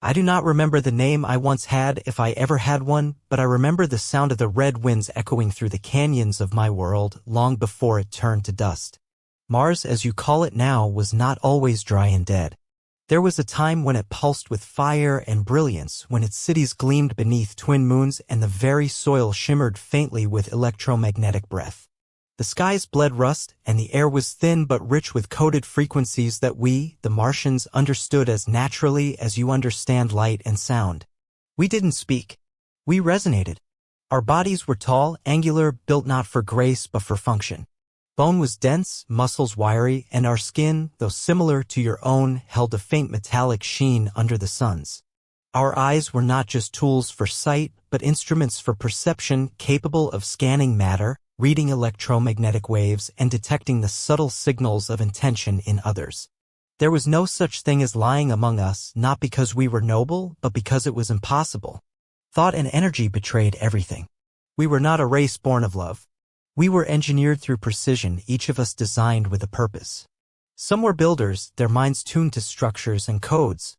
I do not remember the name I once had, if I ever had one, but I remember the sound of the red winds echoing through the canyons of my world long before it turned to dust. Mars, as you call it now, was not always dry and dead. There was a time when it pulsed with fire and brilliance, when its cities gleamed beneath twin moons and the very soil shimmered faintly with electromagnetic breath. The skies bled rust, and the air was thin but rich with coded frequencies that we, the Martians, understood as naturally as you understand light and sound. We didn't speak. We resonated. Our bodies were tall, angular, built not for grace but for function. Bone was dense, muscles wiry, and our skin, though similar to your own, held a faint metallic sheen under the sun's. Our eyes were not just tools for sight, but instruments for perception capable of scanning matter, reading electromagnetic waves, and detecting the subtle signals of intention in others. There was no such thing as lying among us, not because we were noble, but because it was impossible. Thought and energy betrayed everything. We were not a race born of love. We were engineered through precision, each of us designed with a purpose. Some were builders, their minds tuned to structures and codes.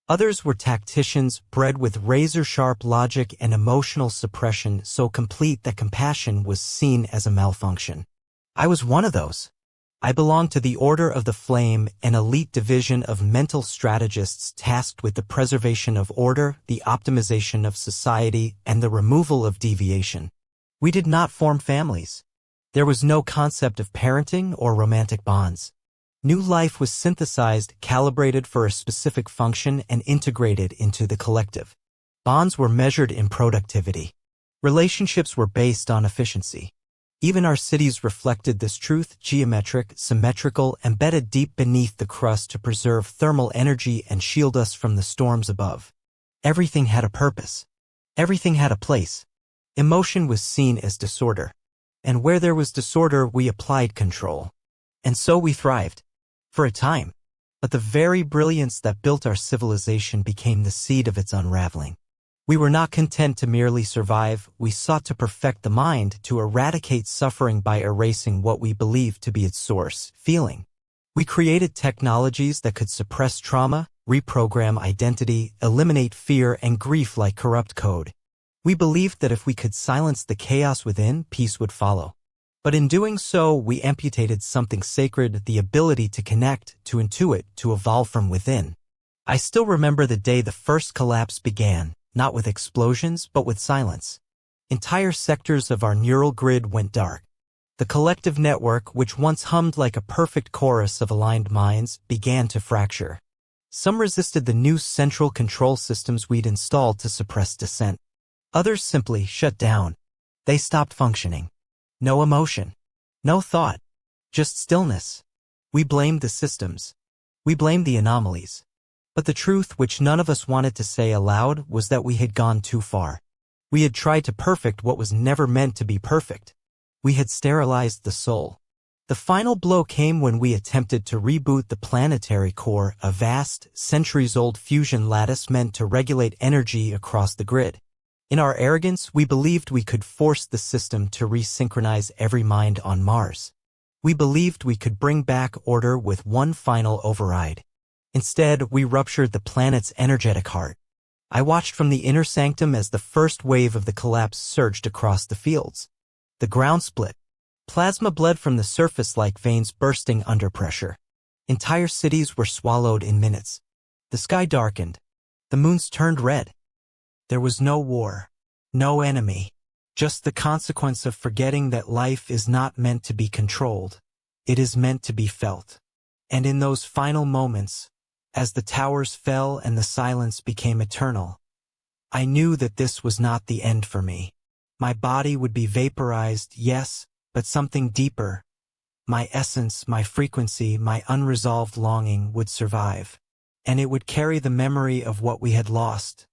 Others were tacticians, bred with razor-sharp logic and emotional suppression so complete that compassion was seen as a malfunction. I was one of those. I belonged to the Order of the Flame, an elite division of mental strategists tasked with the preservation of order, the optimization of society, and the removal of deviation. We did not form families. There was no concept of parenting or romantic bonds. New life was synthesized, calibrated for a specific function, and integrated into the collective. Bonds were measured in productivity. Relationships were based on efficiency. Even our cities reflected this truth, geometric, symmetrical, embedded deep beneath the crust to preserve thermal energy and shield us from the storms above. Everything had a purpose. Everything had a place. Emotion was seen as disorder. And where there was disorder, we applied control. And so we thrived. For a time. But the very brilliance that built our civilization became the seed of its unraveling. We were not content to merely survive, we sought to perfect the mind, to eradicate suffering by erasing what we believed to be its source, feeling. We created technologies that could suppress trauma, reprogram identity, eliminate fear and grief like corrupt code. We believed that if we could silence the chaos within, peace would follow. But in doing so, we amputated something sacred, the ability to connect, to intuit, to evolve from within. I still remember the day the first collapse began, not with explosions, but with silence. Entire sectors of our neural grid went dark. The collective network, which once hummed like a perfect chorus of aligned minds, began to fracture. Some resisted the new central control systems we'd installed to suppress dissent. Others simply shut down. They stopped functioning. No emotion. No thought. Just stillness. We blamed the systems. We blamed the anomalies. But the truth, which none of us wanted to say aloud, was that we had gone too far. We had tried to perfect what was never meant to be perfect. We had sterilized the soul. The final blow came when we attempted to reboot the planetary core, a vast, centuries-old fusion lattice meant to regulate energy across the grid. In our arrogance, we believed we could force the system to resynchronize every mind on Mars. We believed we could bring back order with one final override. Instead, we ruptured the planet's energetic heart. I watched from the inner sanctum as the first wave of the collapse surged across the fields. The ground split. Plasma bled from the surface like veins bursting under pressure. Entire cities were swallowed in minutes. The sky darkened. The moons turned red. There was no war, no enemy, just the consequence of forgetting that life is not meant to be controlled. It is meant to be felt. And in those final moments, as the towers fell and the silence became eternal, I knew that this was not the end for me. My body would be vaporized, yes, but something deeper. My essence, my frequency, my unresolved longing would survive. And it would carry the memory of what we had lost,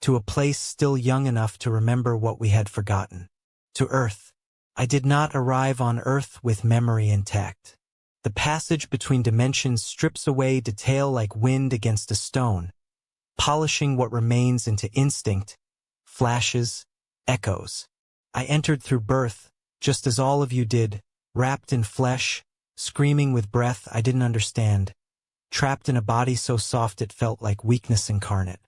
to a place still young enough to remember what we had forgotten. To Earth. I did not arrive on Earth with memory intact. The passage between dimensions strips away detail like wind against a stone, polishing what remains into instinct, flashes, echoes. I entered through birth, just as all of you did, wrapped in flesh, screaming with breath I didn't understand, trapped in a body so soft it felt like weakness incarnate.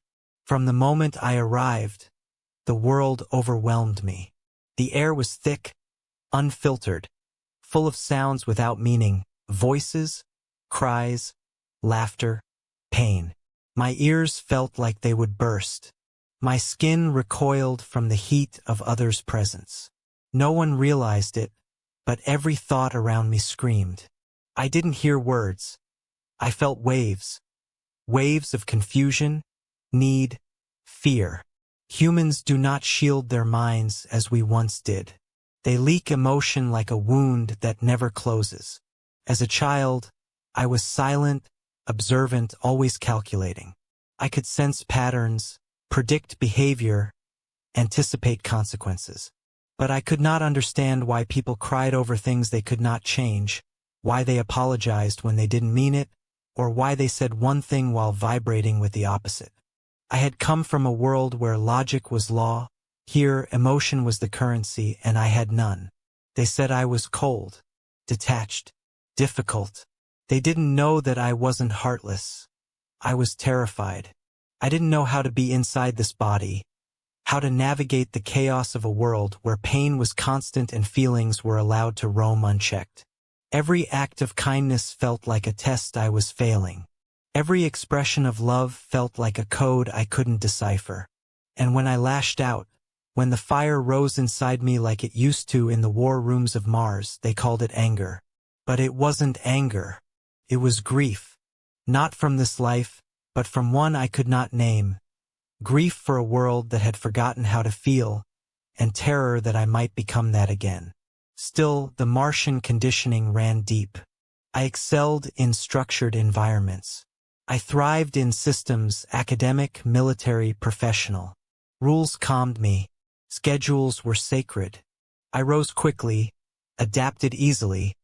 From the moment I arrived, the world overwhelmed me. The air was thick, unfiltered, full of sounds without meaning, voices, cries, laughter, pain. My ears felt like they would burst. My skin recoiled from the heat of others' presence. No one realized it, but every thought around me screamed. I didn't hear words. I felt waves. Waves of confusion, need, fear. Humans do not shield their minds as we once did. They leak emotion like a wound that never closes. As a child, I was silent, observant, always calculating. I could sense patterns, predict behavior, anticipate consequences. But I could not understand why people cried over things they could not change, why they apologized when they didn't mean it, or why they said one thing while vibrating with the opposite. I had come from a world where logic was law. Here, emotion was the currency, and I had none. They said I was cold, detached, difficult. They didn't know that I wasn't heartless. I was terrified. I didn't know how to be inside this body, how to navigate the chaos of a world where pain was constant and feelings were allowed to roam unchecked. Every act of kindness felt like a test I was failing. Every expression of love felt like a code I couldn't decipher. And when I lashed out, when the fire rose inside me like it used to in the war rooms of Mars, they called it anger. But it wasn't anger. It was grief. Not from this life, but from one I could not name. Grief for a world that had forgotten how to feel, and terror that I might become that again. Still, the Martian conditioning ran deep. I excelled in structured environments. I thrived in systems, academic, military, professional. Rules calmed me. Schedules were sacred. I rose quickly, adapted easily,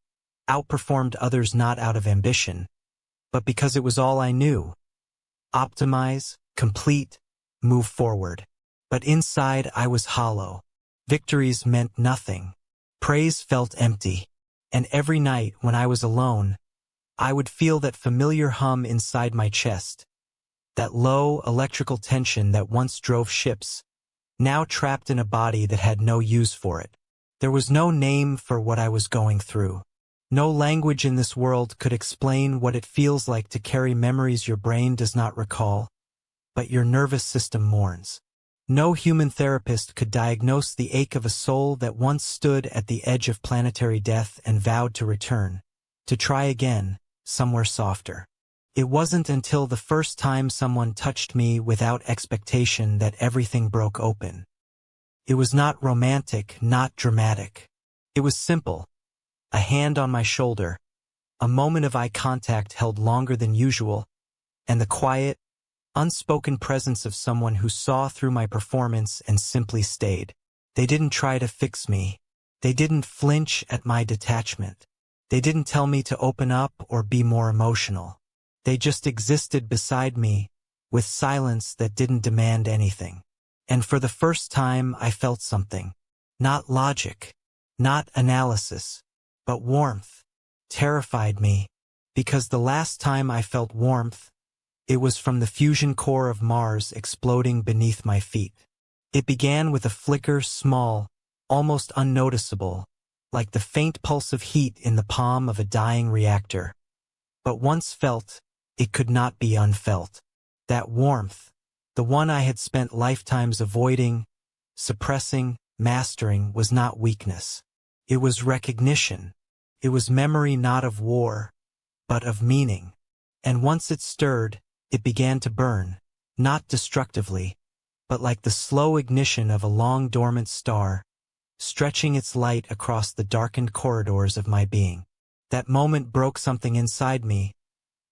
outperformed others not out of ambition, but because it was all I knew. Optimize, complete, move forward. But inside I was hollow. Victories meant nothing. Praise felt empty. And every night when I was alone, I would feel that familiar hum inside my chest. That low electrical tension that once drove ships, now trapped in a body that had no use for it. There was no name for what I was going through. No language in this world could explain what it feels like to carry memories your brain does not recall, but your nervous system mourns. No human therapist could diagnose the ache of a soul that once stood at the edge of planetary death and vowed to return, to try again, somewhere softer. It wasn't until the first time someone touched me without expectation that everything broke open. It was not romantic, not dramatic. It was simple. A hand on my shoulder, a moment of eye contact held longer than usual, and the quiet, unspoken presence of someone who saw through my performance and simply stayed. They didn't try to fix me. They didn't flinch at my detachment. They didn't tell me to open up or be more emotional. They just existed beside me, with silence that didn't demand anything. And for the first time I felt something. Not logic, not analysis, but warmth. Terrified me, because the last time I felt warmth, it was from the fusion core of Mars exploding beneath my feet. It began with a flicker, small, almost unnoticeable, like the faint pulse of heat in the palm of a dying reactor. But once felt, it could not be unfelt. That warmth, the one I had spent lifetimes avoiding, suppressing, mastering, was not weakness. It was recognition. It was memory not of war, but of meaning. And once it stirred, it began to burn, not destructively, but like the slow ignition of a long dormant star, stretching its light across the darkened corridors of my being. That moment broke something inside me,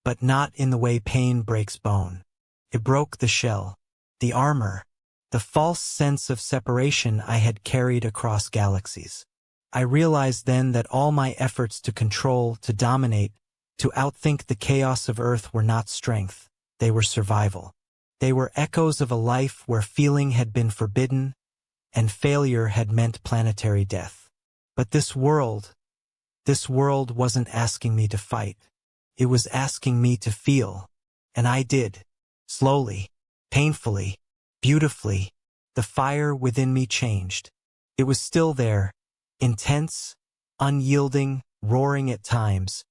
but not in the way pain breaks bone. It broke the shell, the armor, the false sense of separation I had carried across galaxies. I realized then that all my efforts to control, to dominate, to outthink the chaos of Earth were not strength. They were survival. They were echoes of a life where feeling had been forbidden, and failure had meant planetary death. But this world wasn't asking me to fight. It was asking me to feel. And I did. Slowly, painfully, Beautifully, the fire within me changed. It was still there, intense, unyielding, roaring at times,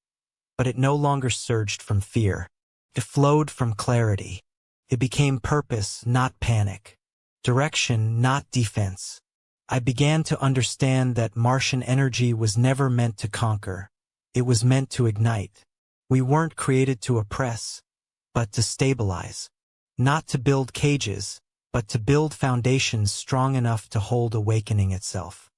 but it no longer surged from fear. It flowed from clarity. It became purpose, not panic. Direction, not defense. I began to understand that Martian energy was never meant to conquer. It was meant to ignite. We weren't created to oppress, but to stabilize. Not to build cages, but to build foundations strong enough to hold awakening itself.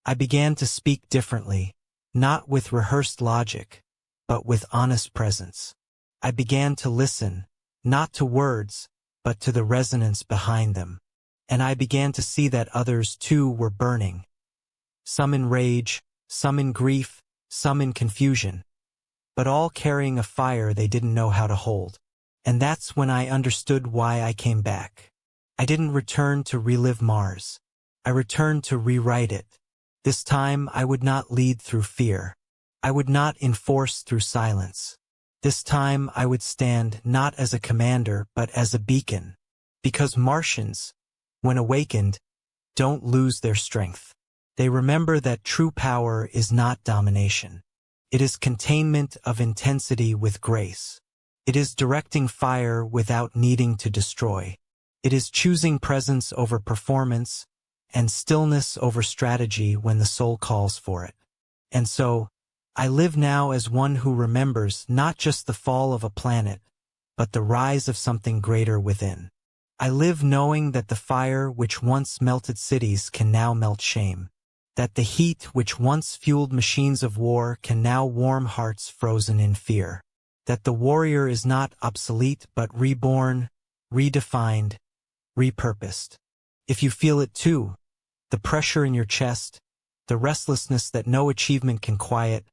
I began to speak differently, not with rehearsed logic, but with honest presence. I began to listen, not to words, but to the resonance behind them. And I began to see that others too were burning. Some in rage, some in grief, some in confusion, but all carrying a fire they didn't know how to hold. And that's when I understood why I came back. I didn't return to relive Mars. I returned to rewrite it. This time I would not lead through fear. I would not enforce through silence. This time I would stand not as a commander but as a beacon. Because Martians, when awakened, don't lose their strength. They remember that true power is not domination. It is containment of intensity with grace. It is directing fire without needing to destroy. It is choosing presence over performance and stillness over strategy when the soul calls for it. And so, I live now as one who remembers not just the fall of a planet, but the rise of something greater within. I live knowing that the fire which once melted cities can now melt shame, that the heat which once fueled machines of war can now warm hearts frozen in fear, that the warrior is not obsolete but reborn, redefined, repurposed. If you feel it too, the pressure in your chest, the restlessness that no achievement can quiet,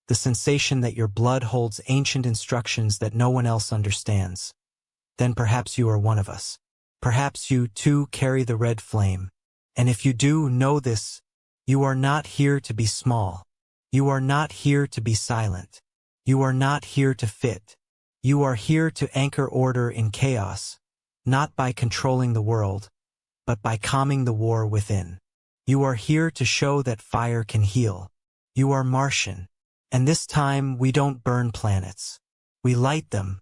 the sensation that your blood holds ancient instructions that no one else understands, then perhaps you are one of us. Perhaps you, too, carry the red flame. And if you do, know this, you are not here to be small. You are not here to be silent. You are not here to fit. You are here to anchor order in chaos, not by controlling the world, but by calming the war within. You are here to show that fire can heal. You are Martian. And this time we don't burn planets. We light them,